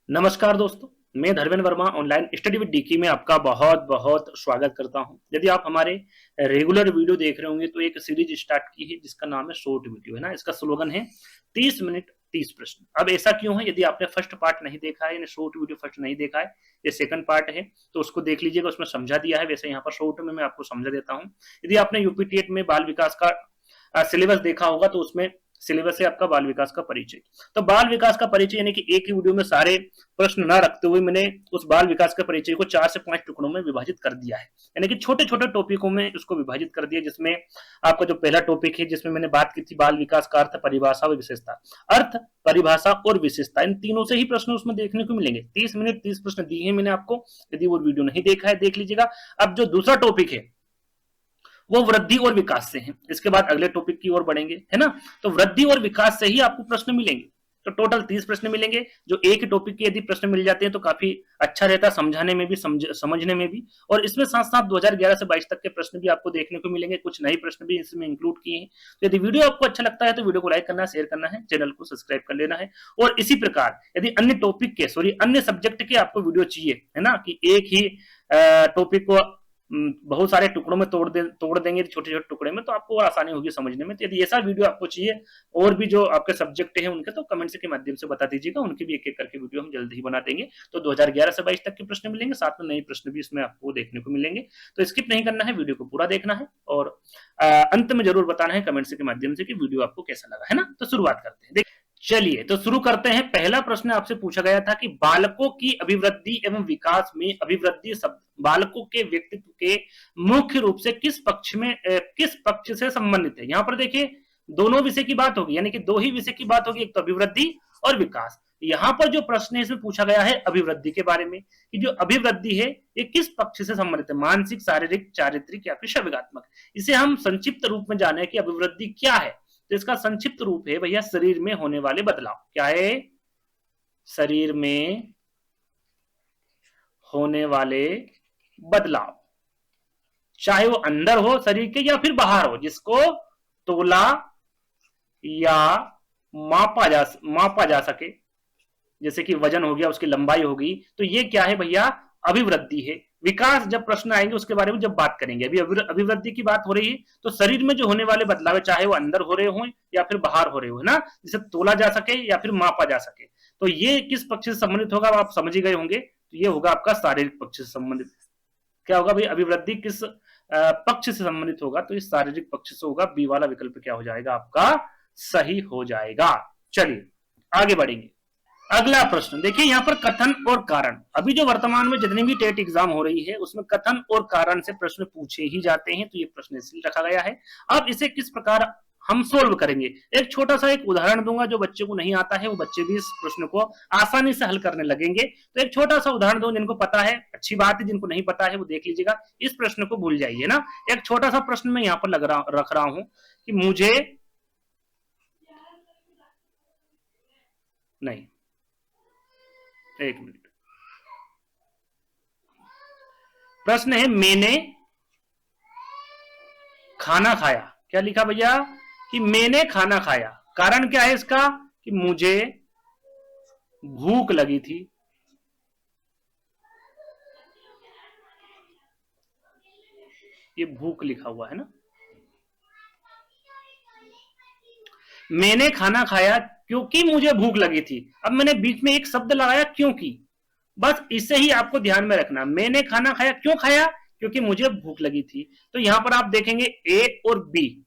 नमस्कार दोस्तों, मैं Dharmendra Verma online study with Dickie में आपका बहुत बहुत स्वागत करता हूं। यदि आप हमारे रेगुलर वीडियो देख रहे होंगे तो एक सीरीज स्टार्ट की है जिसका नाम है शॉर्ट वीडियो, है ना। इसका स्लोगन है 30 मिनट 30 प्रश्न। अब ऐसा क्यों है? यदि आपने फर्स्ट पार्ट नहीं देखा है, यानी शॉर्ट वीडियो फर्स्ट नहीं देखा है, ये सेकंड पार्ट है तो उसको देख लीजिएगा, उसमें समझा दिया है। वैसे यहाँ पर शॉर्ट में मैं आपको समझा देता हूँ। यदि आपने यूपी टेट में बाल विकास का सिलेबस देखा होगा तो उसमें सिलेबस है आपका बाल विकास का परिचय। तो बाल विकास का परिचय यानी कि एक ही वीडियो में सारे प्रश्न न रखते हुए मैंने उस बाल विकास के परिचय को 4 से 5 टुकड़ों में विभाजित कर दिया है, यानी कि छोटे छोटे टॉपिकों में उसको विभाजित कर दिया। जिसमें आपका जो पहला टॉपिक है जिसमें मैंने बात की थी बाल विकास का अर्थ, परिभाषा और विशेषता। अर्थ, परिभाषा और विशेषता, इन तीनों से ही प्रश्न उसमें देखने को मिलेंगे। 30 मिनट 30 प्रश्न दिए हैं मैंने आपको। यदि वो वीडियो नहीं देखा है देख लीजिएगा। अब जो दूसरा टॉपिक है वो वृद्धि और विकास से है। इसके बाद अगले टॉपिक की ओर बढ़ेंगे, है ना। तो वृद्धि और विकास से ही आपको प्रश्न मिलेंगे। तो टोटल 30 प्रश्न मिलेंगे। जो एक ही टॉपिक के यदि प्रश्न मिल जाते हैं तो काफी अच्छा रहता, समझाने में भी, समझने में भी। और इसमें साथ साथ 2011 से 22 तक के प्रश्न भी आपको देखने को मिलेंगे। कुछ नए प्रश्न भी इसमें इंक्लूड किए हैं। तो यदि वीडियो आपको अच्छा लगता है तो वीडियो को लाइक करना, शेयर करना है, चैनल को सब्सक्राइब कर लेना है। और इसी प्रकार यदि अन्य सब्जेक्ट के आपको वीडियो चाहिए, है ना, कि एक ही टॉपिक को बहुत सारे टुकड़ों में तोड़ देंगे छोटे छोटे टुकड़े में, तो आपको और आसानी होगी समझने में। तो यदि ऐसा वीडियो आपको चाहिए और भी जो आपके सब्जेक्ट हैं उनके, तो कमेंट्स के माध्यम से बता दीजिएगा। उनके भी एक एक करके वीडियो हम जल्द ही बना देंगे। तो 2011 से 22 तक के प्रश्न मिलेंगे, साथ में नए प्रश्न भी इसमें आपको देखने को मिलेंगे। तो स्किप नहीं करना है, वीडियो को पूरा देखना है और अंत में जरूर बताना है कमेंट्स के माध्यम से कि वीडियो आपको कैसा लगा, है ना। तो शुरुआत करते हैं। चलिए तो शुरू करते हैं। पहला प्रश्न आपसे पूछा गया था कि बालकों की अभिवृद्धि एवं विकास में अभिवृद्धि शब्द बालकों के व्यक्तित्व के मुख्य रूप से किस पक्ष से संबंधित है। यहां पर देखिए दोनों विषय की बात होगी, यानी कि दो ही विषय की बात होगी, एक तो अभिवृद्धि और विकास। यहां पर जो प्रश्न है इसमें पूछा गया है अभिवृद्धि के बारे में, कि जो अभिवृद्धि है ये किस पक्ष से संबंधित है, मानसिक, शारीरिक, चारित्रिक या फिर संवेगात्मक। इसे हम संक्षिप्त रूप में जाने कि अभिवृद्धि क्या है। तो इसका संक्षिप्त रूप है भैया शरीर में होने वाले बदलाव। क्या है? शरीर में होने वाले बदलाव, चाहे वो अंदर हो शरीर के या फिर बाहर हो, जिसको तोला या मापा जा सके। जैसे कि वजन हो गया, उसकी लंबाई होगी, तो ये क्या है भैया? अभिवृद्धि है। विकास जब प्रश्न आएंगे उसके बारे में जब बात करेंगे। अभी अभिवृद्धि की बात हो रही है तो शरीर में जो होने वाले बदलाव है, चाहे वो अंदर हो रहे हो या फिर बाहर हो रहे हो, है ना, जिसे तोला जा सके या फिर मापा जा सके। तो ये किस पक्ष से संबंधित होगा आप समझ ही गए होंगे। तो ये होगा आपका शारीरिक पक्ष से संबंधित। क्या होगा भाई? अभिवृद्धि किस पक्ष से संबंधित होगा? तो इस शारीरिक पक्ष से होगा। बी वाला विकल्प क्या हो जाएगा आपका? सही हो जाएगा। चलिए आगे बढ़ेंगे। अगला प्रश्न देखिए, यहाँ पर कथन और कारण। अभी जो वर्तमान में जितनी भी टेट एग्जाम हो रही है उसमें कथन और कारण से प्रश्न पूछे ही जाते हैं, तो ये प्रश्न इसलिए रखा गया है। अब इसे किस प्रकार हम सोल्व करेंगे, एक छोटा सा एक उदाहरण दूंगा। जो बच्चे को नहीं आता है वो बच्चे भी इस प्रश्न को आसानी से हल करने लगेंगे। तो एक छोटा सा उदाहरण दूं, जिनको पता है अच्छी बात है, जिनको नहीं पता है वो देख लीजिएगा। इस प्रश्न को भूल जाइए ना। एक छोटा सा प्रश्न मैं यहाँ पर रख रहा हूं कि मुझे नहीं, एक मिनट। प्रश्न है मैंने खाना खाया। क्या लिखा भैया? कि मैंने खाना खाया। कारण क्या है इसका? कि मुझे भूख लगी थी। ये भूख लिखा हुआ है ना। मैंने खाना खाया क्योंकि मुझे भूख लगी थी। अब मैंने बीच में एक शब्द लगाया क्योंकि, बस इसे ही आपको ध्यान में रखना। मैंने खाना खाया, क्यों खाया? क्योंकि मुझे भूख लगी थी। तो यहां पर आप देखेंगे ए और बी,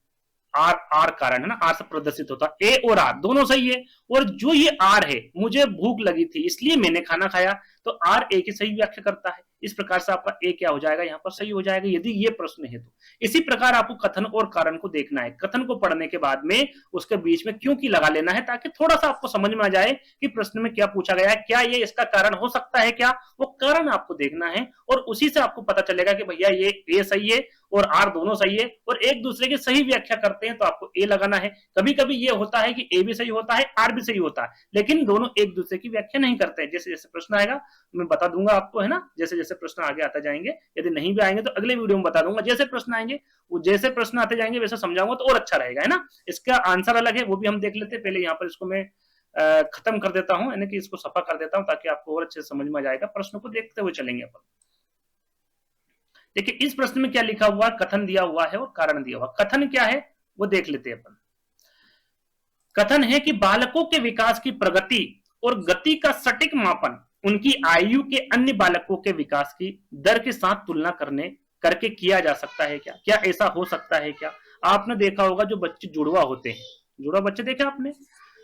आर आर कारण है ना, आर से प्रदर्शित होता है। ए और आर दोनों सही है। और जो ये आर है, मुझे भूख लगी थी इसलिए मैंने खाना खाया, तो आर ए की सही व्याख्या करता है। इस प्रकार से आपका ए क्या हो जाएगा? यहाँ पर सही हो जाएगा, यदि ये प्रश्न है तो। इसी प्रकार आपको कथन और कारण को देखना है। कथन को पढ़ने के बाद में उसके बीच में क्यों की लगा लेना है, ताकि थोड़ा सा आपको समझ में आ जाए कि प्रश्न में क्या पूछा गया है, क्या ये इसका कारण हो सकता है, क्या वो कारण आपको देखना है। और उसी से आपको पता चलेगा कि भैया ये ए सही है और आर दोनों सही है और एक दूसरे की सही व्याख्या करते हैं, तो आपको ए लगाना है। कभी कभी ये होता है कि ए भी सही होता है, आर भी सही होता है, लेकिन दोनों एक दूसरे की व्याख्या नहीं करते हैं। जैसे जैसे प्रश्न आएगा मैं बता दूंगा आपको, है ना। जैसे जैसे प्रश्न आगे आते जाएंगे, यदि नहीं भी आएंगे तो अगले वीडियो में बता दूंगा। जैसे प्रश्न आएंगे, जैसे प्रश्न आते जाएंगे वैसे समझाऊंगा तो और अच्छा रहेगा, है ना। इसका आंसर अलग है, वो भी हम देख लेते हैं। पहले यहाँ पर इसको मैं खत्म कर देता हूं, यानी कि इसको सफा कर देता हूं ताकि आपको और अच्छे से समझ में आ जाएगा। प्रश्न को देखते हुए चलेंगे अपन। देखिए इस प्रश्न में क्या लिखा हुआ, कथन दिया हुआ है और कारण दिया हुआ। कथन क्या है वो देख लेते हैं अपन। कथन है कि बालकों के विकास की प्रगति और गति का सटीक मापन उनकी आयु के अन्य बालकों के विकास की दर के साथ तुलना करके किया जा सकता है क्या? क्या ऐसा हो सकता है क्या? आपने देखा होगा जो बच्चे जुड़वा होते हैं, जुड़वा बच्चे देखे आपने,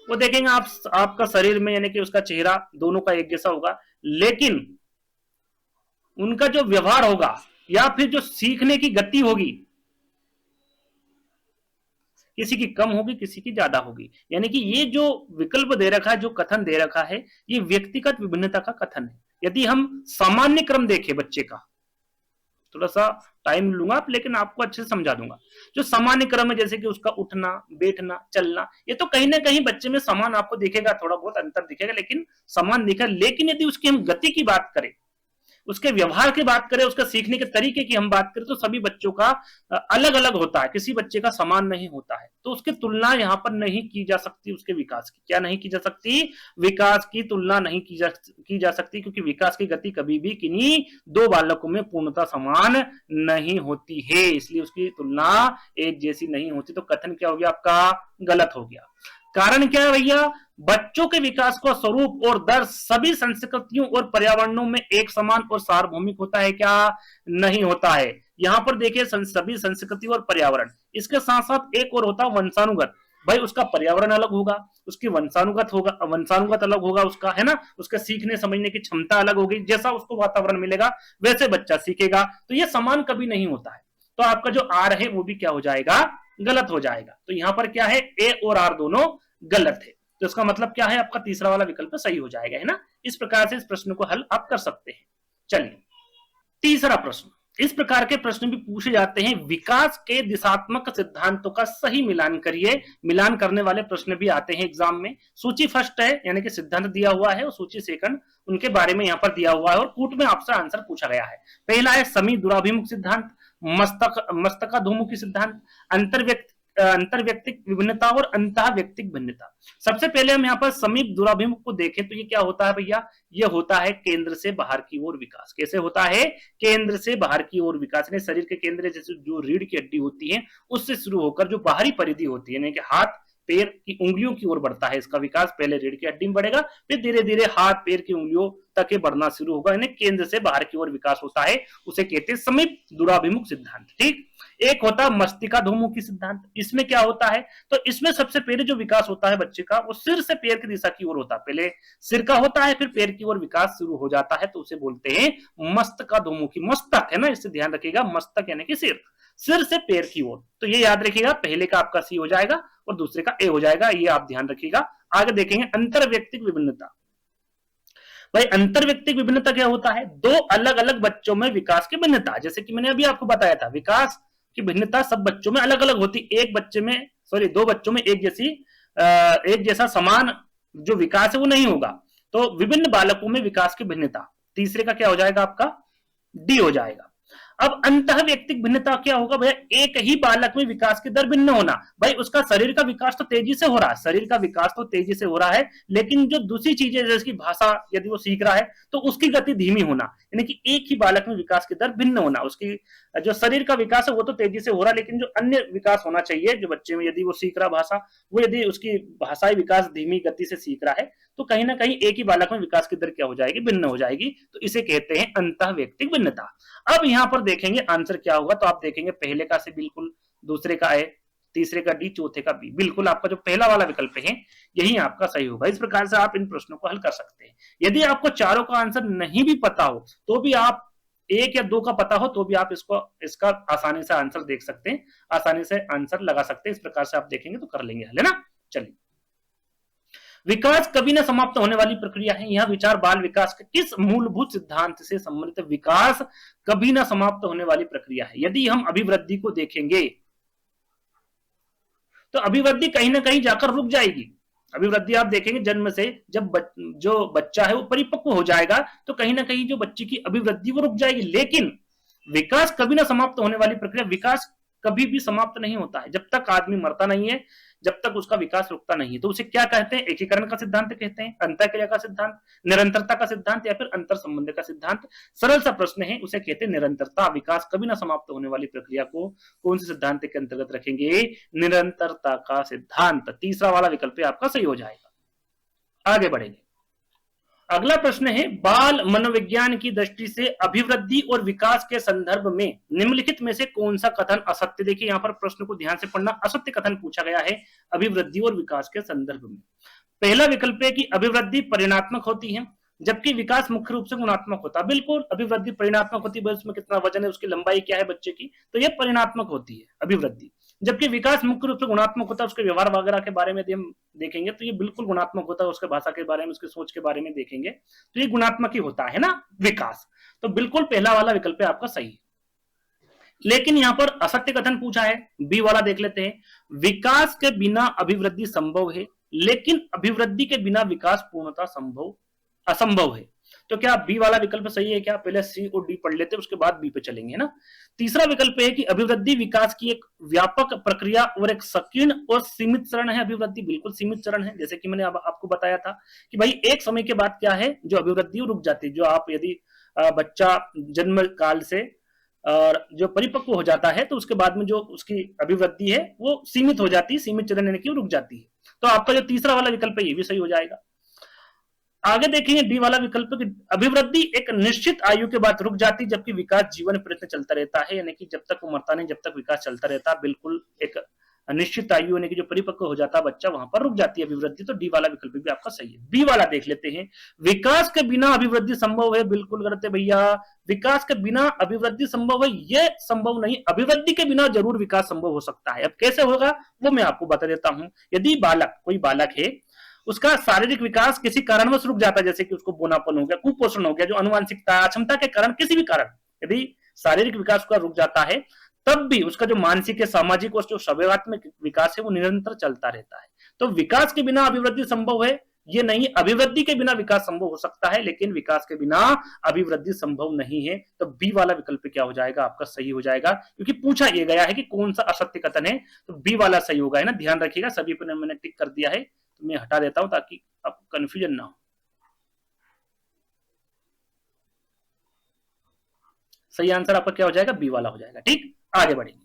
वो देखेंगे आपका शरीर में यानी कि उसका चेहरा दोनों का एक जैसा होगा, लेकिन उनका जो व्यवहार होगा या फिर जो सीखने की गति होगी किसी की कम होगी, किसी की ज्यादा होगी। यानी कि ये जो विकल्प दे रखा है, जो कथन दे रखा है, ये व्यक्तिगत विभिन्नता का कथन है। यदि हम सामान्य क्रम देखें बच्चे का, थोड़ा सा टाइम लूंगा लेकिन आपको अच्छे से समझा दूंगा। जो सामान्य क्रम है जैसे कि उसका उठना, बैठना, चलना, ये तो कहीं ना कहीं बच्चे में समान आपको दिखेगा, थोड़ा बहुत अंतर दिखेगा लेकिन समान दिखेगा। लेकिन यदि उसकी हम गति की बात करें, उसके व्यवहार की बात करें, उसका सीखने के तरीके की हम बात करें, तो सभी बच्चों का अलग अलग होता है, किसी बच्चे का समान नहीं होता है। तो उसकी तुलना यहां पर नहीं की जा सकती। उसके विकास की क्या नहीं की जा सकती? विकास की तुलना नहीं की जा सकती, क्योंकि विकास की गति कभी भी किन्हीं दो बालकों में पूर्णतः समान नहीं होती है, इसलिए उसकी तुलना एक जैसी नहीं होती। तो कथन क्या हो गया आपका? गलत हो गया। कारण क्या है भैया? बच्चों के विकास का स्वरूप और दर सभी संस्कृतियों और पर्यावरणों में एक समान और सार्वभौमिक होता है क्या? नहीं होता है। यहां पर देखिए सभी संस्कृति और पर्यावरण, इसके साथ साथ एक और होता है वंशानुगत। भाई उसका पर्यावरण अलग होगा, उसकी वंशानुगत अलग होगा उसका, है ना, उसके सीखने समझने की क्षमता अलग होगी, जैसा उसको वातावरण मिलेगा वैसे बच्चा सीखेगा। तो ये समान कभी नहीं होता है। तो आपका जो आर है वो भी क्या हो जाएगा? गलत हो जाएगा। तो यहां पर क्या है? ए और आर दोनों गलत है। तो इसका मतलब क्या है? आपका तीसरा वाला विकल्प सही हो जाएगा, है ना। इस प्रकार से इस प्रश्न को हल आप कर सकते हैं। चलिए तीसरा प्रश्न। इस प्रकार के प्रश्न भी पूछे जाते हैं। विकास के दिशात्मक सिद्धांतों का सही मिलान करिए। मिलान करने वाले प्रश्न भी आते हैं एग्जाम में। सूची फर्स्ट है, यानी कि सिद्धांत दिया हुआ है, और सूची सेकंड उनके बारे में यहाँ पर दिया हुआ है और कूट में आपसे आंसर पूछा गया है। पहला है समी दुराभिमुख सिद्धांत, मस्तकाधोमुखी सिद्धांत, अंतर्व्यक्तिक विभिन्नता और अंतः व्यक्तिक भिन्नता। सबसे पहले हम यहाँ पर समीप दुराभिमुख को देखें तो ये क्या होता है भैया? ये होता है केंद्र से बाहर की ओर विकास। कैसे होता है? केंद्र से बाहर की ओर विकास। शरीर के केंद्र जैसे जो रीढ़ की हड्डी होती है उससे शुरू होकर जो बाहरी परिधि होती है, यानी कि हाथ पैर की उंगलियों की ओर बढ़ता है इसका विकास। पहले रीढ़ की हड्डी में बढ़ेगा, फिर धीरे धीरे हाथ पैर की उंगलियों तक ये बढ़ना शुरू होगा, यानी केंद्र से बाहर की ओर विकास होता है। उसे कहते हैं समीप दुराभिमुख सिद्धांत। ठीक। एक होता है मस्तिकाधोमुखी सिद्धांत। इसमें क्या होता है? तो इसमें सबसे पहले जो विकास होता है बच्चे का वो सिर से पैर की दिशा की ओर होता है। पहले सिर का होता है, फिर पैर की ओर विकास शुरू हो जाता है, तो उसे बोलते हैं मस्तकाधोमुखी। मस्तक है ना, इससे ध्यान रखिएगा, मस्तक यानी कि सिर, सिर से पैर की ओर। तो ये याद रखिएगा, पहले का आपका सी हो जाएगा और दूसरे का ए हो जाएगा, ये आप ध्यान रखिएगा। आगे देखेंगे अंतर्व्यक्तिक विभिन्नता। भाई अंतर्व्यक्तिक विभिन्नता क्या होता है? दो अलग अलग बच्चों में विकास की भिन्नता। जैसे कि मैंने अभी आपको बताया था, विकास की भिन्नता सब बच्चों में अलग अलग होती। एक बच्चे में दो बच्चों में एक जैसा समान जो विकास है वो नहीं होगा। तो विभिन्न बालकों में विकास की भिन्नता, तीसरे का क्या हो जाएगा आपका? डी हो जाएगा। अब अंतः व्यक्तिक भिन्नता क्या होगा भैया? एक ही बालक में विकास की दर भिन्न होना। भाई उसका शरीर का विकास तो तेजी से हो रहा है, शरीर का विकास तो तेजी से हो रहा है, लेकिन जो दूसरी चीजें जैसे कि भाषा यदि वो सीख रहा है तो उसकी गति धीमी होना, यानी कि एक ही बालक में विकास की दर भिन्न होना। उसकी जो शरीर का विकास है वो तो तेजी से हो रहा है, लेकिन जो अन्य विकास होना चाहिए जो बच्चे में, यदि वो सीख रहा भाषा, वो यदि उसकी भाषाई विकास धीमी गति से सीख रहा है तो कहीं ना कहीं एक ही बालक में विकास की दर क्या हो जाएगी? भिन्न हो जाएगी। तो इसे कहते हैं अंतः व्यक्तिक भिन्नता। अब यहां पर देखेंगे आंसर क्या होगा। तो आप देखेंगे पहले का से बिल्कुल, दूसरे का ए, तीसरे का डी, चौथे का बी। बिल्कुल आपका जो पहला वाला विकल्प है यही आपका सही होगा। इस प्रकार से आप इन प्रश्नों को हल कर सकते हैं। यदि आपको चारों का आंसर नहीं भी पता हो तो भी आप, एक या दो का पता हो तो भी आप इसका आसानी से आंसर देख सकते हैं, आसानी से आंसर लगा सकते हैं। इस प्रकार से आप देखेंगे तो कर लेंगे हल, है ना। चलिए, विकास कभी न समाप्त होने वाली प्रक्रिया है। यह विचार बाल विकास के किस मूलभूत सिद्धांत से संबंधित? विकास कभी न समाप्त होने वाली प्रक्रिया है। यदि हम अभिवृद्धि को देखेंगे तो अभिवृद्धि कहीं ना कहीं जाकर रुक जाएगी। अभिवृद्धि आप देखेंगे जन्म से जब जो बच्चा है वो परिपक्व हो जाएगा तो कहीं ना कहीं जो बच्चे की अभिवृद्धि वो रुक जाएगी। लेकिन विकास कभी ना समाप्त होने वाली प्रक्रिया, विकास कभी भी समाप्त नहीं होता है। जब तक आदमी मरता नहीं है, जब तक उसका विकास रुकता नहीं है। तो उसे क्या कहते हैं? एकीकरण का सिद्धांत कहते हैं, अंतःक्रिया का सिद्धांत, निरंतरता का सिद्धांत, या फिर अंतर संबंध का सिद्धांत। सरल सा प्रश्न है, उसे कहते हैं निरंतरता। विकास कभी ना समाप्त होने वाली प्रक्रिया को कौन से सिद्धांत के अंतर्गत रखेंगे? निरंतरता का सिद्धांत। तीसरा वाला विकल्प आपका सही हो जाएगा। आगे बढ़ेंगे। अगला प्रश्न है, बाल मनोविज्ञान की दृष्टि से अभिवृद्धि और विकास के संदर्भ में निम्नलिखित में से कौन सा कथन असत्य? देखिए यहां पर प्रश्न को ध्यान से पढ़ना, असत्य कथन पूछा गया है अभिवृद्धि और विकास के संदर्भ में। पहला विकल्प है कि अभिवृद्धि परिणात्मक होती है, जबकि विकास मुख्य रूप से गुणात्मक होता है। बिल्कुल, अभिवृद्धि परिणात्मक होती है, उसमें कितना वजन है, उसकी लंबाई क्या है बच्चे की, तो यह परिणात्मक होती है अभिवृद्धि। जबकि विकास मुख्य रूप से गुणात्मक होता है, उसके व्यवहार वगैरह के बारे में हम देखेंगे तो ये बिल्कुल गुणात्मक होता है, उसके भाषा के बारे में, उसकी सोच के बारे में देखेंगे तो ये गुणात्मक ही होता है ना विकास। तो बिल्कुल पहला वाला विकल्प आपका सही है। लेकिन यहां पर असत्य कथन पूछा है, बी वाला देख लेते हैं। विकास के बिना अभिवृद्धि संभव है, लेकिन अभिवृद्धि के बिना विकास पूर्णतः असंभव है। तो क्या बी वाला विकल्प सही है क्या? पहले सी और डी पढ़ लेते हैं, उसके बाद बी पे चलेंगे ना। तीसरा विकल्प है कि अभिवृद्धि विकास की एक व्यापक प्रक्रिया और एक संकीर्ण और सीमित चरण है। अभिवृद्धि बिल्कुल सीमित चरण है, जैसे कि मैंने आपको बताया था कि भाई एक समय के बाद क्या है, जो अभिवृद्धि रुक जाती है। जो आप यदि बच्चा जन्म काल से और जो परिपक्व हो जाता है तो उसके बाद में जो उसकी अभिवृद्धि है वो सीमित हो जाती है, सीमित चरण यानी कि रुक जाती है। तो आपका जो तीसरा वाला विकल्प है ये भी सही हो जाएगा। आगे देखेंगे डी वाला विकल्प की अभिवृद्धि एक निश्चित आयु के बाद रुक जाती, जबकि विकास जीवन प्रयत्न चलता रहता है, यानी कि जब तक वो मरता नहीं, जब तक विकास चलता रहता है। बिल्कुल एक निश्चित आयु यानी कि जो परिपक्व हो जाता है बच्चा, वहां पर रुक जाती है अभिवृद्धि। तो डी वाला विकल्प भी आपका सही है। बी वाला देख लेते हैं, विकास के बिना अभिवृद्धि संभव है। बिल्कुल गलत है भैया, विकास के बिना अभिवृद्धि संभव है ये संभव नहीं। अभिवृद्धि के बिना जरूर विकास संभव हो सकता है। अब कैसे होगा वो मैं आपको बता देता हूं। यदि कोई बालक है, उसका शारीरिक विकास किसी कारणवश रुक जाता है, जैसे कि उसको बोनापन हो गया, कुपोषण हो गया, जो अनुवांशिकता अक्षमता के कारण, किसी भी कारण यदि शारीरिक विकास का रुक जाता है, तब भी उसका जो मानसिक है, सामाजिक और जो सवैवात्मक विकास है वो निरंतर चलता रहता है। तो विकास के बिना अभिवृद्धि संभव है ये नहीं, अभिवृद्धि के बिना विकास संभव हो सकता है, लेकिन विकास के बिना अभिवृद्धि संभव नहीं है। तो बी वाला विकल्प क्या हो जाएगा? आपका सही हो जाएगा, क्योंकि पूछा यह गया है कि कौन सा असत्य कथन है, तो बी वाला सही होगा, है ना। ध्यान रखिएगा, सभी पर मैंने टिक कर दिया है, तो मैं हटा देता हूं ताकि आपको कंफ्यूजन ना हो। सही आंसर आपका क्या हो जाएगा? बी वाला हो जाएगा। ठीक, आगे बढ़ेंगे।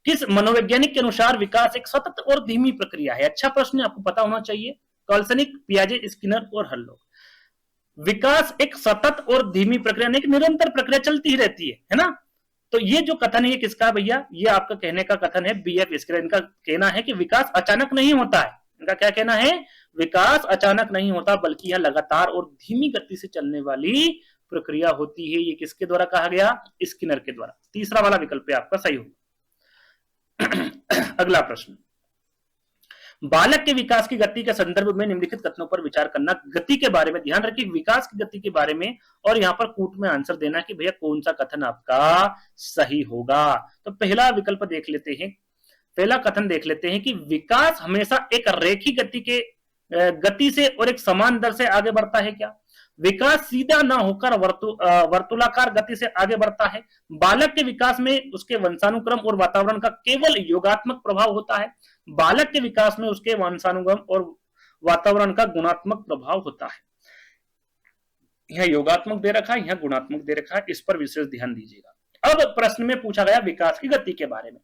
किस मनोवैज्ञानिक के अनुसार विकास एक सतत और धीमी प्रक्रिया है? अच्छा प्रश्न है, आपको पता होना चाहिए। कॉल्सनिक, पियाजे, स्किनर और हर्लोग। विकास एक सतत और धीमी प्रक्रिया नहीं, निरंतर प्रक्रिया चलती ही रहती है ना। तो ये जो कथन है ये किसका भैया? ये आपका कहने का कथन है बी एफ स्किनर। इनका कहना है कि विकास अचानक नहीं होता है। इनका क्या कहना है? विकास अचानक नहीं होता, बल्कि यह लगातार और धीमी गति से चलने वाली प्रक्रिया होती है। ये किसके द्वारा कहा गया? स्किनर के द्वारा। तीसरा वाला विकल्प आपका सही होगा। अगला प्रश्न, बालक के विकास की गति के संदर्भ में निम्नलिखित कथनों पर विचार करना। गति के बारे में ध्यान रखिए, विकास की गति के बारे में, और यहां पर कूट में आंसर देना कि भैया कौन सा कथन आपका सही होगा। तो पहला विकल्प देख लेते हैं, पहला कथन देख लेते हैं कि विकास हमेशा एक रेखीय गति से और एक समान दर से आगे बढ़ता है क्या? विकास सीधा ना होकर वर्तुलाकार गति से आगे बढ़ता है। बालक के विकास में उसके वंशानुक्रम और वातावरण का केवल योगात्मक प्रभाव होता है। बालक के विकास में उसके वंशानुक्रम और वातावरण का गुणात्मक प्रभाव होता है। यह योगात्मक दे रखा है, यह गुणात्मक दे रखा है, इस पर विशेष ध्यान दीजिएगा। अब प्रश्न में पूछा गया विकास की गति के बारे में,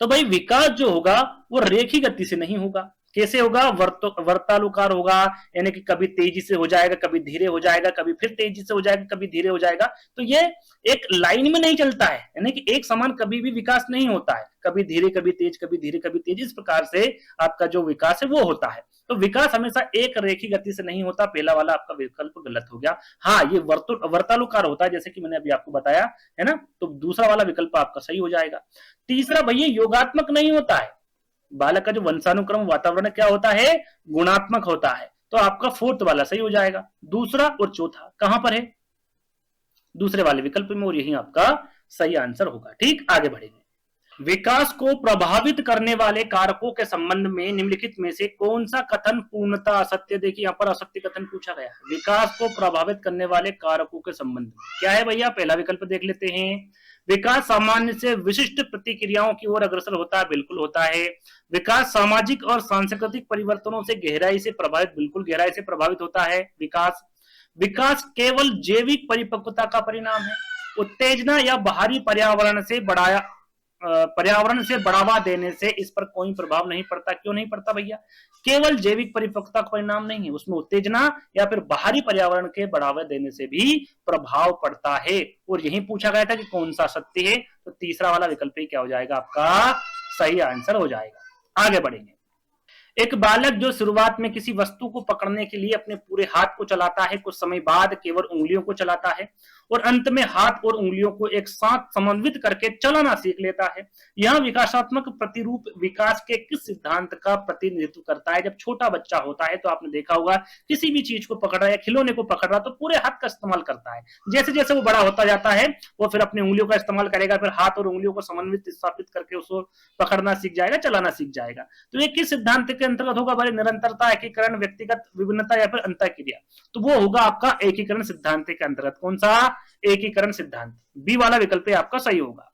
तो भाई विकास जो होगा वो रेखीय गति से नहीं होगा। कैसे होगा? वर्तानुकार होगा, यानी कि कभी तेजी से हो जाएगा, कभी धीरे हो जाएगा, कभी फिर तेजी से हो जाएगा, कभी धीरे हो जाएगा। तो ये एक लाइन में नहीं चलता है, यानी कि एक समान कभी भी विकास नहीं होता है। कभी धीरे कभी तेज, कभी धीरे कभी तेज, इस प्रकार से आपका जो विकास है वो होता है। तो विकास हमेशा एक रेखीय गति से नहीं होता। पहला वाला आपका विकल्प गलत हो गया। हाँ, ये वर्तानुकार होता है, जैसे कि मैंने अभी आपको बताया है ना। तो दूसरा वाला विकल्प आपका सही हो जाएगा। तीसरा भैया योगात्मक नहीं होता है। बालक का जो वंशानुक्रम वातावरण क्या होता है? गुणात्मक होता है। तो आपका फोर्थ वाला सही हो जाएगा। दूसरा और चौथा कहां पर है? दूसरे वाले विकल्प में, और यही आपका सही आंसर होगा। ठीक, आगे बढ़ेंगे। विकास को प्रभावित करने वाले कारकों के संबंध में निम्नलिखित में से कौन सा कथन पूर्णतः असत्य, देखिए यहाँ पर असत्य कथन पूछा गया है। विकास को प्रभावित करने वाले कारकों के संबंध में क्या है भैया, पहला विकल्प देख लेते हैं। विकास सामान्य से विशिष्ट प्रतिक्रियाओं की ओर अग्रसर होता है, बिल्कुल होता है। विकास सामाजिक और सांस्कृतिक परिवर्तनों से गहराई से प्रभावित, बिल्कुल गहराई से प्रभावित होता है विकास। विकास केवल जैविक परिपक्वता का परिणाम है। उत्तेजना या बाहरी पर्यावरण से बढ़ावा देने से इस पर कोई प्रभाव नहीं पड़ता। क्यों नहीं पड़ता भैया, केवल जैविक परिपक्वता का परिणाम नहीं है, उसमें उत्तेजना या फिर बाहरी पर्यावरण के बढ़ावा देने से भी प्रभाव पड़ता है। और यही पूछा गया था कि कौन सा सत्य है, तो तीसरा वाला विकल्प ही क्या हो जाएगा, आपका सही आंसर हो जाएगा। आगे बढ़ेंगे। एक बालक जो शुरुआत में किसी वस्तु को पकड़ने के लिए अपने पूरे हाथ को चलाता है, कुछ समय बाद केवल उंगलियों को चलाता है और अंत में हाथ और उंगलियों को एक साथ समन्वित करके चलाना सीख लेता है। यह विकासात्मक प्रतिरूप विकास के किस सिद्धांत का प्रतिनिधित्व करता है। जब छोटा बच्चा होता है तो आपने देखा होगा किसी भी चीज को पकड़ रहा है, खिलौने को पकड़ रहा तो पूरे हाथ का इस्तेमाल करता है। जैसे जैसे वो बड़ा होता जाता है वो फिर अपनी उंगलियों का इस्तेमाल करेगा, फिर हाथ और उंगलियों को समन्वित स्थापित करके उसको पकड़ना सीख जाएगा, चलाना सीख जाएगा। तो ये किस सिद्धांत के अंतर्गत होगा भाई, निरंतरता, एकीकरण, व्यक्तिगत विभिन्नता या फिर अंतःक्रिया, तो वो होगा आपका एकीकरण सिद्धांत के अंतर्गत। कौन सा, एकीकरण सिद्धांत, बी वाला विकल्प आपका सही होगा।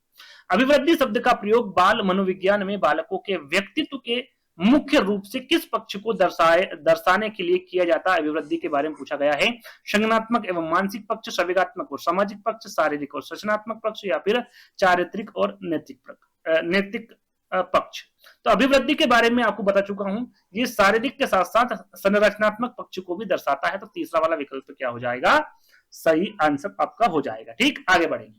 अभिवृद्धि शब्द का प्रयोग बाल मनोविज्ञान में बालकों के व्यक्तित्व के मुख्य रूप से किस पक्ष को दर्शाने के लिए किया जाता है। अभिवृद्धि के बारे में पूछा गया है। संज्ञानात्मक एवं मानसिक पक्ष, संवेगात्मक और सामाजिक पक्ष, शारीरिक और सूचनात्मक पक्ष या फिर चारित्रिक और नैतिक पक्ष। तो अभिवृद्धि के बारे में आपको बता चुका हूं, ये शारीरिक के साथ साथ संरचनात्मक पक्ष को भी दर्शाता है। तो तीसरा वाला विकल्प क्या हो जाएगा, सही आंसर आपका हो जाएगा। ठीक, आगे बढ़ेंगे।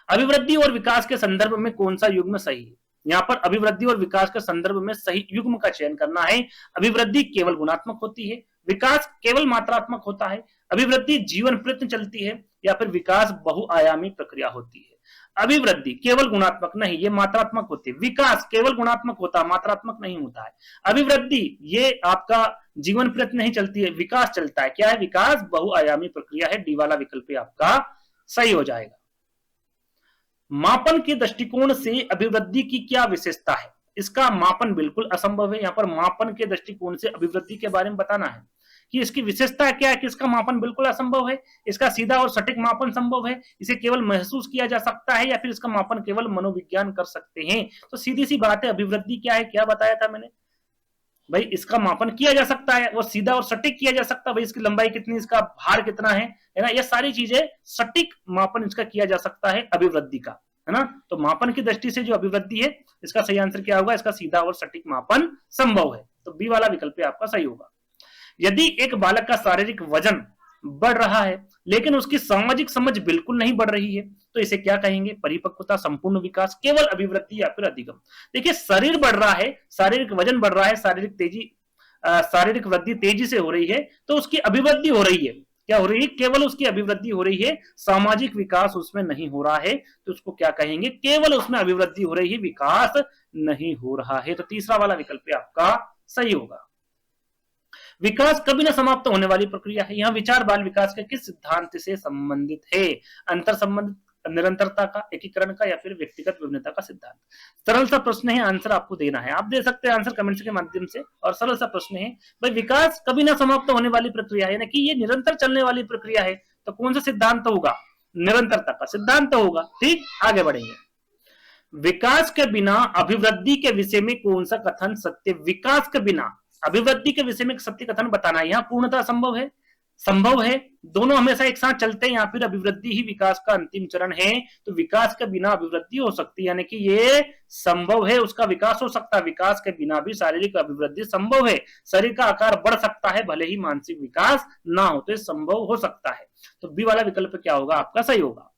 अभिवृद्धि और विकास के संदर्भ में कौन सा युग्म सही है। यहाँ पर अभिवृद्धि और विकास के संदर्भ में सही युग्म का चयन करना है। अभिवृद्धि केवल गुणात्मक होती है, विकास केवल मात्रात्मक होता है। अभिवृद्धि जीवन प्रयत्न चलती है या फिर विकास बहुआयामी प्रक्रिया होती है। अभिवृद्धि केवल गुणात्मक नहीं, ये मात्रात्मक होती है। विकास केवल गुणात्मक होता है, मात्रात्मक नहीं होता है। अभिवृद्धि ये आपका जीवन प्रयत्न नहीं चलती है, विकास चलता है। क्या है, विकास बहुआयामी प्रक्रिया है। डी वाला विकल्प आपका सही हो जाएगा। मापन के दृष्टिकोण से अभिवृद्धि की क्या विशेषता है। इसका मापन बिल्कुल असंभव है। यहाँ पर मापन के दृष्टिकोण से अभिवृद्धि के बारे में बताना है कि इसकी विशेषता क्या है, कि इसका मापन बिल्कुल असंभव है, इसका सीधा और सटीक मापन संभव है, इसे केवल महसूस किया जा सकता है, या फिर इसका मापन केवल मनोविज्ञान कर सकते हैं। तो सीधी सी बात है, अभिवृद्धि क्या है, क्या बताया था मैंने भाई, इसका मापन किया जा सकता है और सीधा और सटीक किया जा सकता है। भाई इसकी लंबाई कितनी, इसका भार कितना है ना, ये सारी चीजें सटीक मापन इसका किया जा सकता है अभिवृद्धि का, है ना। तो मापन की दृष्टि से जो अभिवृद्धि है, इसका सही आंसर क्या होगा, इसका सीधा और सटीक मापन संभव है। तो बी वाला विकल्प आपका सही होगा। यदि एक बालक का शारीरिक वजन बढ़ रहा है लेकिन उसकी सामाजिक समझ बिल्कुल नहीं बढ़ रही है, तो इसे क्या कहेंगे, परिपक्वता, संपूर्ण विकास, केवल अभिवृद्धि या फिर अधिगम। देखिए शरीर बढ़ रहा है, शारीरिक वजन बढ़ रहा है, शारीरिक वृद्धि तेजी से हो रही है, तो उसकी अभिवृद्धि हो रही है। क्या हो रही है, केवल उसकी अभिवृद्धि हो रही है, सामाजिक विकास उसमें नहीं हो रहा है, तो उसको क्या कहेंगे, केवल उसमें अभिवृद्धि हो रही है, विकास नहीं हो रहा है। तो तीसरा वाला विकल्प आपका सही होगा। विकास कभी न समाप्त होने वाली प्रक्रिया है। यह विचार बाल विकास के किस सिद्धांत से संबंधित है, अंतर संबंधित, निरंतरता का, एकीकरण का, या फिर व्यक्तिगत विभिन्नता का सिद्धांत। सरल सा प्रश्न है, आंसर आपको देना है, आप दे सकते हैं आंसर कमेंट्स के माध्यम से। और सरल सा प्रश्न है भाई, विकास कभी ना समाप्त होने वाली प्रक्रिया है, यानी कि ये निरंतर चलने वाली प्रक्रिया है, तो कौन सा सिद्धांत होगा, निरंतरता का सिद्धांत होगा। ठीक, आगे बढ़ेंगे। विकास के बिना अभिवृद्धि के विषय में कौन सा कथन सत्य, विकास के बिना अभिवृद्धि के विषय में सत्य कथन बताना है। यहाँ पूर्णता संभव है, संभव है, दोनों हमेशा एक साथ चलते हैं, या फिर अभिवृद्धि ही विकास का अंतिम चरण है। तो विकास के बिना अभिवृद्धि हो सकती है, यानी कि ये संभव है, उसका विकास हो सकता है। विकास के बिना भी शारीरिक अभिवृद्धि संभव है, शरीर का आकार बढ़ सकता है भले ही मानसिक विकास ना हो, तो संभव हो सकता है। तो बी वाला विकल्प क्या होगा, आपका सही होगा।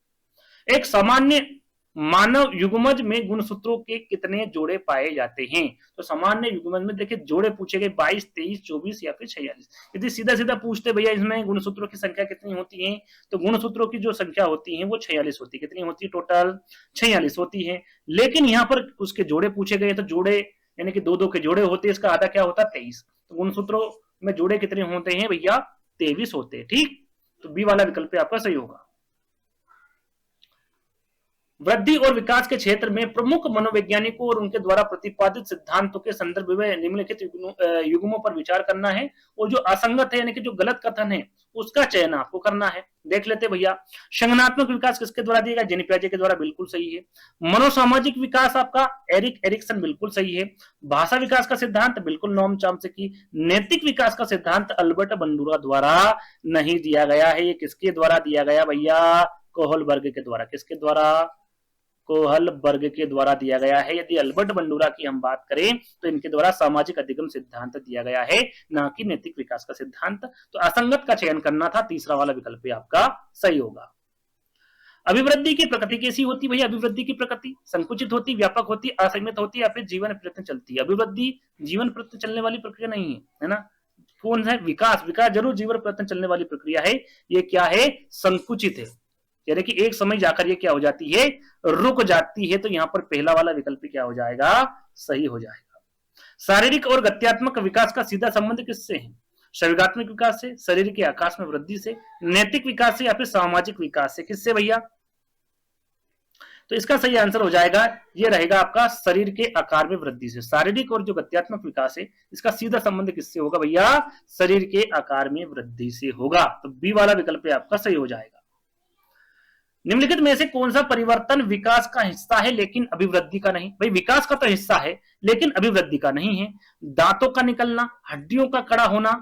एक सामान्य मानव युग्मज में गुणसूत्रों के कितने जोड़े पाए जाते हैं। तो सामान्य युग्मज में देखिए जोड़े पूछे गए 22, 23, 24 या फिर 46। यदि सीधा सीधा पूछते भैया इसमें गुणसूत्रों की संख्या कितनी होती है, तो गुणसूत्रों की जो संख्या होती है वो 46 होती है। कितनी होती है, टोटल 46 होती है। लेकिन यहाँ पर उसके जोड़े पूछे गए, तो जोड़े यानी कि दो दो के जोड़े होते हैं, इसका आधा क्या होता है, 23। तो गुणसूत्रों में जोड़े कितने होते हैं भैया, 23 होते हैं। ठीक, तो बी वाला विकल्प आपका सही होगा। वृद्धि और विकास के क्षेत्र में प्रमुख मनोवैज्ञानिकों और उनके द्वारा प्रतिपादित सिद्धांतों के संदर्भ में निम्नलिखित युग्मों पर विचार करना है, और जो असंगत है यानी कि जो गलत कथन है उसका चयन आपको करना है। देख लेते भैया, संज्ञानात्मक विकास किसके द्वारा दिया गया? जेनी पियाजे के द्वारा, बिल्कुल सही है। मनोसामाजिक विकास आपका एरिक एरिक्सन, बिल्कुल सही है। भाषा विकास का सिद्धांत बिल्कुल नोम चॉम्स्की। नैतिक विकास का सिद्धांत अल्बर्ट बंडूरा द्वारा नहीं दिया गया है, ये किसके द्वारा दिया गया भैया? कोहलबर्ग के द्वारा। किसके द्वारा? कोहलबर्ग के द्वारा दिया गया है। यदि अल्बर्ट बंडूरा की हम बात करें तो इनके द्वारा सामाजिक अधिगम सिद्धांत दिया गया है, ना कि नैतिक विकास का सिद्धांत। तो असंगत का चयन करना था, तीसरा वाला विकल्प आपका सही होगा। अभिवृद्धि की प्रकृति कैसी होती भैया? अभिवृद्धि की प्रकृति संकुचित होती, व्यापक होती, असीमित होती, या फिर जीवन प्रयत्न चलती है? अभिवृद्धि जीवन प्रयत्न चलने वाली प्रक्रिया नहीं है, है ना। कौन है? विकास। विकास जरूर जीवन प्रयत्न चलने वाली प्रक्रिया है। ये क्या है? संकुचित है, यानी कि एक समय जाकर ये क्या हो जाती है? रुक जाती है। तो यहां पर पहला वाला विकल्प क्या हो जाएगा? सही हो जाएगा। शारीरिक और गत्यात्मक विकास का सीधा संबंध किससे है? शरीरात्मक विकास से, शरीर के आकाश में वृद्धि से, नैतिक विकास से, या फिर सामाजिक विकास से? किससे भैया? तो इसका सही आंसर हो जाएगा, ये रहेगा आपका शरीर के आकार में वृद्धि से। शारीरिक और जो गत्यात्मक विकास है इसका सीधा संबंध किससे होगा भैया? शरीर के आकार में वृद्धि से होगा। तो बी वाला विकल्प आपका सही हो जाएगा। निम्नलिखित में से कौन सा परिवर्तन विकास का हिस्सा है लेकिन अभिवृद्धि का नहीं? भाई विकास का तो हिस्सा है लेकिन अभिवृद्धि का नहीं है। दांतों का निकलना, हड्डियों का कड़ा होना,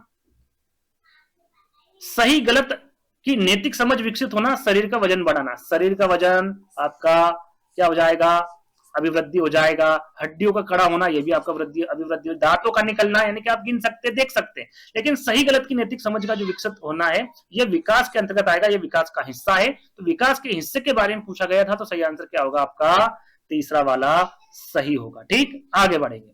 सही गलत की नैतिक समझ विकसित होना, शरीर का वजन बढ़ाना। शरीर का वजन आपका क्या हो जाएगा? अभिवृद्धि हो जाएगा। हड्डियों का कड़ा होना, यह भी आपका वृद्धि अभिवृद्धि। दांतों का निकलना यानी कि आप गिन सकते, देख सकते, लेकिन सही गलत की नैतिक समझ का जो विकसित होना है यह विकास के अंतर्गत आएगा, यह विकास का हिस्सा है। तो विकास के हिस्से के बारे में पूछा गया था, तो सही आंसर क्या होगा आपका? तीसरा वाला सही होगा। ठीक, आगे बढ़ेंगे।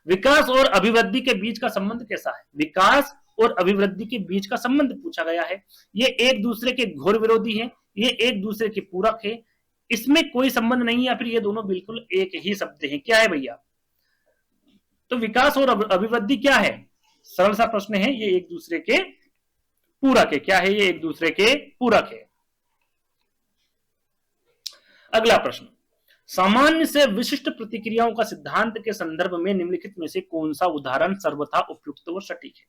विकास और अभिवृद्धि के बीच का संबंध कैसा है? विकास और अभिवृद्धि के बीच का संबंध पूछा गया है। ये एक दूसरे के घोर विरोधी है, ये एक दूसरे के पूरक है, इसमें कोई संबंध नहीं है, या फिर ये दोनों बिल्कुल एक ही शब्द हैं? क्या है भैया? तो विकास और अभिवृद्धि क्या है? सरल सा प्रश्न है, ये एक दूसरे के पूरक है। क्या है? ये एक दूसरे के पूरक है। अगला प्रश्न, सामान्य से विशिष्ट प्रतिक्रियाओं का सिद्धांत के संदर्भ में निम्नलिखित में से कौन सा उदाहरण सर्वथा उपयुक्त और सटीक है?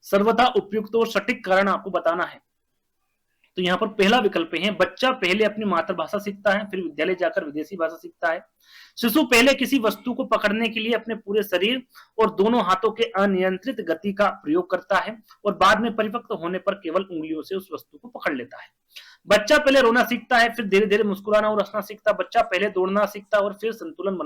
सर्वथा उपयुक्त और सटीक कारण आपको बताना है। तो यहां पर पहला विकल्प है, बच्चा पहले अपनी मातृभाषा सीखता है, फिर विद्यालय जाकर विदेशी भाषा सीखता है। शिशु पहले किसी वस्तु को पकड़ने के लिए अपने पूरे शरीर और दोनों हाथों के अनियंत्रित गति का प्रयोग करता है, और बाद में परिपक्व होने पर केवल उंगलियों से उस वस्तु को पकड़ लेता है। बच्चा पहले रोना सीखता है, फिर धीरे धीरे मुस्कुराना और हंसना सीखता है। बच्चा पहले दौड़ना सीखता है और फिर संतुलन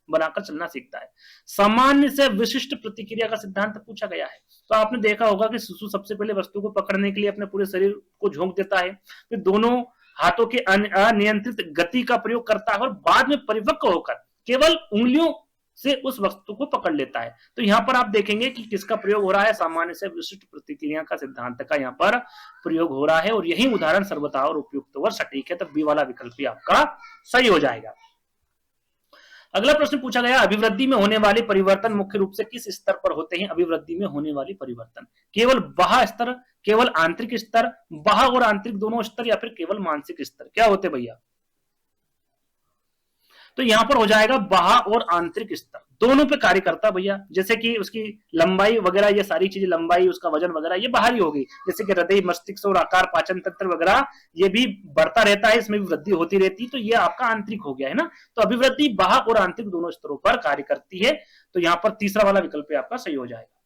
बनाकर चलना सीखता है। सामान्य से विशिष्ट प्रतिक्रिया का सिद्धांत पूछा गया है। तो आपने देखा होगा कि शिशु सबसे पहले वस्तु को पकड़ने के लिए अपने पूरे शरीर को झोंक देता है, फिर दोनों हाथों के अनियंत्रित गति का प्रयोग करता है, और बाद में परिपक्व होकर केवल उंगलियों से उस वस्तु को पकड़ लेता है। तो यहां पर आप देखेंगे कि किसका प्रयोग हो रहा है? सामान्य से विशिष्ट प्रतिक्रिया का सिद्धांत का यहां पर प्रयोग हो रहा है, और यही उदाहरण सर्वथा और उपयुक्त और सटीक है। तो बी वाला विकल्प आपका सही हो जाएगा। अगला प्रश्न पूछा गया, अभिवृद्धि में होने वाले परिवर्तन मुख्य रूप से किस स्तर पर होते हैं? अभिवृद्धि में होने वाली परिवर्तन केवल बाह्य स्तर, केवल आंतरिक स्तर, बाह्य और आंतरिक दोनों स्तर, या फिर केवल मानसिक स्तर? क्या होते भैया? तो यहां पर हो जाएगा बाह्य और आंतरिक स्तर, दोनों पे कार्य करता भैया। जैसे कि उसकी लंबाई वगैरह, ये सारी चीजें, लंबाई, उसका वजन वगैरह, ये बाहरी होगी। जैसे कि हृदय, मस्तिष्क और आकार, पाचन तंत्र वगैरह, ये भी बढ़ता रहता है, इसमें भी वृद्धि होती रहती है। तो ये आपका आंतरिक हो गया है ना। तो अभिवृद्धि बाह्य और आंतरिक दोनों स्तरों पर कार्य करती है। तो यहां पर तीसरा वाला विकल्प आपका सही हो जाएगा।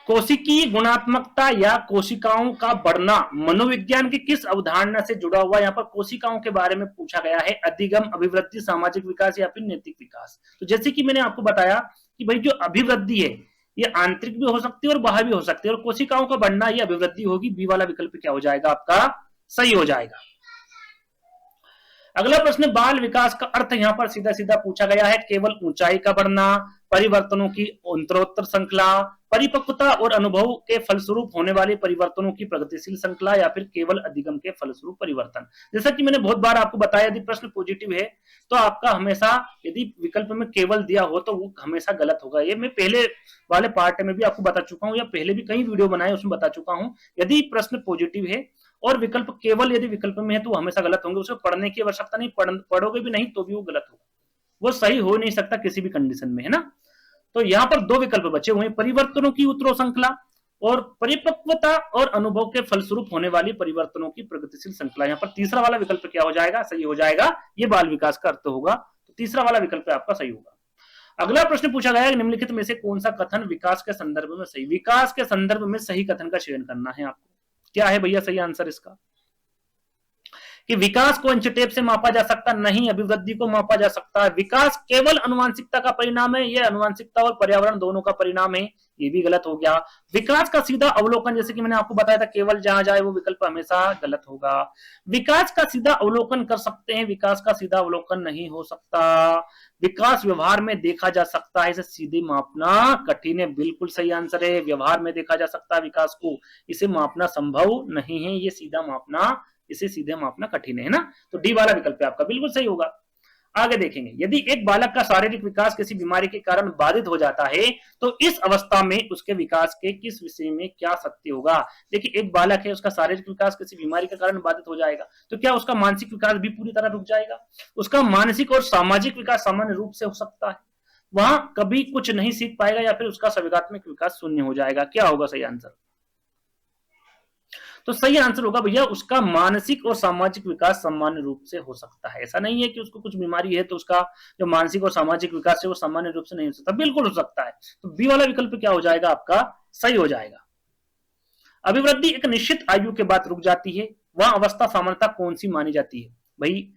कोशिकीय गुणात्मकता या कोशिकाओं का बढ़ना मनोविज्ञान की किस अवधारणा से जुड़ा हुआ? यहाँ पर कोशिकाओं के बारे में पूछा गया है। अधिगम, अभिवृद्धि, सामाजिक विकास, या फिर नैतिक विकास? तो जैसे कि मैंने आपको बताया कि भाई जो अभिवृद्धि है ये आंतरिक भी हो सकती है और बाह्य भी हो सकती है, और कोशिकाओं का बढ़ना ये अभिवृद्धि होगी। बी वाला विकल्प क्या हो जाएगा आपका? सही हो जाएगा। अगला प्रश्न, बाल विकास का अर्थ यहां पर सीधा सीधा पूछा गया है। केवल ऊंचाई का बढ़ना, परिवर्तनों की उत्तरोत्तर श्रृंखला, परिपक्वता और अनुभव के फलस्वरूप होने वाले परिवर्तनों की प्रगतिशील श्रृंखला, या फिर केवल अधिगम के फलस्वरूप परिवर्तन? जैसा कि मैंने बहुत बार आपको बताया, यदि प्रश्न पॉजिटिव है तो आपका हमेशा, यदि विकल्प में केवल दिया हो तो वो हमेशा गलत होगा। ये मैं पहले वाले पार्ट में भी आपको बता चुका हूं, या पहले भी कई वीडियो बनाए उसमें बता चुका हूं। यदि प्रश्न पॉजिटिव है और विकल्प केवल यदि विकल्प में है तो वो हमेशा गलत होंगे, उसको पढ़ने की आवश्यकता नहीं, पढ़ोगे भी नहीं तो भी वो गलत होगा, वो सही हो नहीं सकता किसी भी कंडीशन में, है ना। तो यहाँ पर दो विकल्प बचे हुए, परिवर्तनों की उत्तरों श्रृंखला और परिपक्वता और अनुभव के फलस्वरूप होने वाली परिवर्तनों की प्रगतिशील श्रृंखला। यहाँ पर तीसरा वाला विकल्प क्या हो जाएगा, सही हो जाएगा, ये बाल विकास का अर्थ होगा, तो तीसरा वाला विकल्प आपका सही होगा। अगला प्रश्न पूछा गया है, निम्नलिखित में से कौन सा कथन विकास के संदर्भ में सही, विकास के संदर्भ में सही कथन का चयन करना है आपको। क्या है भैया सही आंसर इसका, कि विकास को इंच टेप से मापा जा सकता नहीं, अभिवृद्धि को मापा जा सकता है, विकास केवल अनुवांशिकता का परिणाम है, यह अनुवांशिकता और पर्यावरण दोनों का परिणाम है, ये भी गलत हो गया। विकास का सीधा अवलोकन, जैसे कि मैंने आपको बताया था केवल जहां जाए वो विकल्प हमेशा गलत होगा। विकास का सीधा अवलोकन कर सकते हैं, विकास का सीधा अवलोकन नहीं हो सकता। विकास व्यवहार में देखा जा सकता है, इसे सीधे मापना कठिन है, बिल्कुल सही आंसर है, व्यवहार में देखा जा सकता है विकास को, इसे मापना संभव नहीं है, ये सीधा मापना, इसे सीधे मापना कठिन है ना, तो डी वाला विकल्प आपका बिल्कुल सही होगा। आगे देखेंगे, यदि एक बालक का शारीरिक विकास किसी बीमारी के कारण बाधित हो जाता है तो इस अवस्था में उसके विकास के किस विषय में क्या सत्य होगा। देखिए एक बालक है, उसका शारीरिक विकास किसी बीमारी के कारण बाधित हो जाएगा तो क्या उसका मानसिक विकास भी पूरी तरह रुक जाएगा, उसका मानसिक और सामाजिक विकास सामान्य रूप से हो सकता है, वहां कभी कुछ नहीं सीख पाएगा या फिर उसका संवेगात्मक विकास शून्य हो जाएगा। क्या होगा सही आंसर, तो सही आंसर होगा भैया उसका मानसिक और सामाजिक विकास सामान्य रूप से हो सकता है। ऐसा नहीं है कि उसको कुछ बीमारी है तो उसका जो मानसिक और सामाजिक विकास है वो सामान्य रूप से नहीं हो सकता, बिल्कुल हो सकता है। तो बी वाला विकल्प क्या हो जाएगा आपका, सही हो जाएगा। अभिवृद्धि एक निश्चित आयु के बाद रुक जाती है, वह अवस्था सामान्यतः कौन सी मानी जाती है। भाई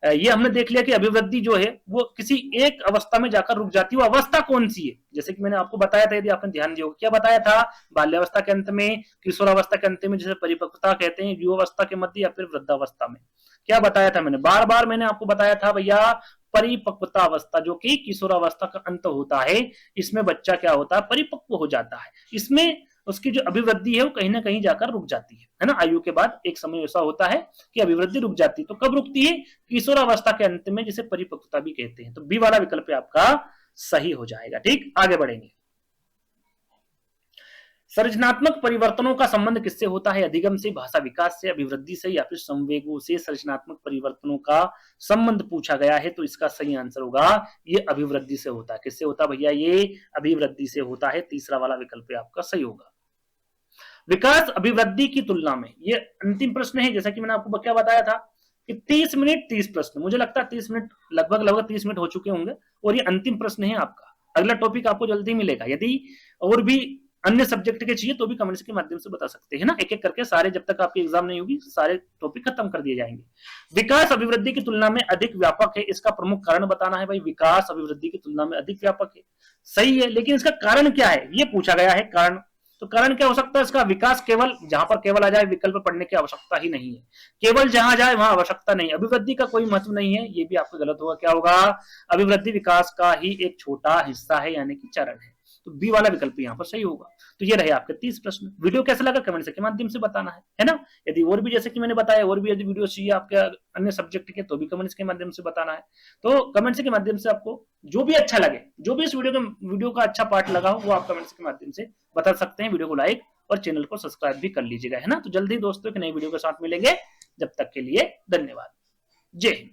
ये हमने देख लिया कि अभिवृद्धि जो है वो किसी एक अवस्था में जाकर रुक जाती है, वो अवस्था कौन सी है, जैसे कि मैंने आपको बताया था, यदि आपने ध्यान दिया होगा, क्या बताया था, बाल्यावस्था के अंत में, किशोरावस्था के अंत में, जिसे परिपक्वता कहते हैं, युवावस्था के मध्य या फिर वृद्धावस्था में। क्या बताया था मैंने, बार बार मैंने आपको बताया था भैया, परिपक्वता अवस्था जो कि किशोरावस्था का अंत होता है, इसमें बच्चा क्या होता है, परिपक्व हो जाता है, इसमें उसकी जो अभिवृद्धि है वो कहीं ना कहीं जाकर रुक जाती है ना। आयु के बाद एक समय ऐसा होता है कि अभिवृद्धि रुक जाती है, तो कब रुकती है, किशोरावस्था के अंत में, जिसे परिपक्वता भी कहते हैं। तो बी वाला विकल्प आपका सही हो जाएगा। ठीक, आगे बढ़ेंगे। सृजनात्मक परिवर्तनों का संबंध किससे होता है, अधिगम से, भाषा विकास से, अभिवृद्धि से या फिर संवेगों से सृजनात्मक परिवर्तनों का संबंध पूछा गया है, तो इसका सही आंसर होगा ये अभिवृद्धि से होता है। किससे होता है भैया, ये अभिवृद्धि से होता है, तीसरा वाला विकल्प आपका सही होगा। विकास अभिवृद्धि की तुलना में, ये अंतिम प्रश्न है, जैसा कि मैंने आपको क्या बताया था कि 30 मिनट 30 प्रश्न, मुझे लगता है 30 मिनट लगभग 30 मिनट हो चुके होंगे, और ये अंतिम प्रश्न है आपका। अगला टॉपिक आपको जल्दी मिलेगा, यदि और भी अन्य सब्जेक्ट के चाहिए तो भी कमेंट्स के माध्यम से बता सकते हैं ना, एक एक करके सारे, जब तक आपकी एग्जाम नहीं होगी सारे टॉपिक खत्म कर दिए जाएंगे। विकास अभिवृद्धि की तुलना में अधिक व्यापक है, इसका प्रमुख कारण बताना है भाई, विकास अभिवृद्धि की तुलना में अधिक व्यापक है, सही है, लेकिन इसका कारण क्या है ये पूछा गया है, कारण, तो कारण क्या हो सकता है इसका, विकास केवल, जहां पर केवल आ जाए विकल्प पढ़ने की आवश्यकता ही नहीं है, केवल जहां जाए वहां आवश्यकता नहीं, अभिवृद्धि का कोई महत्व नहीं है, ये भी आपको गलत होगा। क्या होगा, अभिवृद्धि विकास का ही एक छोटा हिस्सा है, यानी कि चरण है, तो बी वाला विकल्प यहाँ पर सही होगा। तो ये रहे आपके 30 प्रश्न। वीडियो कैसा लगा कमेंट के माध्यम से बताना है ना। यदि और भी, जैसे कि मैंने बताया, और भी यदि वीडियो चाहिए आपके अन्य सब्जेक्ट के, तो भी कमेंट्स के माध्यम से बताना है। तो कमेंट्स के माध्यम से आपको जो भी अच्छा लगे, जो भी इस वीडियो का अच्छा पार्ट लगा हो, वो आप कमेंट्स के माध्यम से बता सकते हैं। वीडियो को लाइक और चैनल को सब्सक्राइब भी कर लीजिएगा, है ना। तो जल्दी दोस्तों एक नई वीडियो के साथ मिलेंगे, जब तक के लिए धन्यवाद, जय हिंद।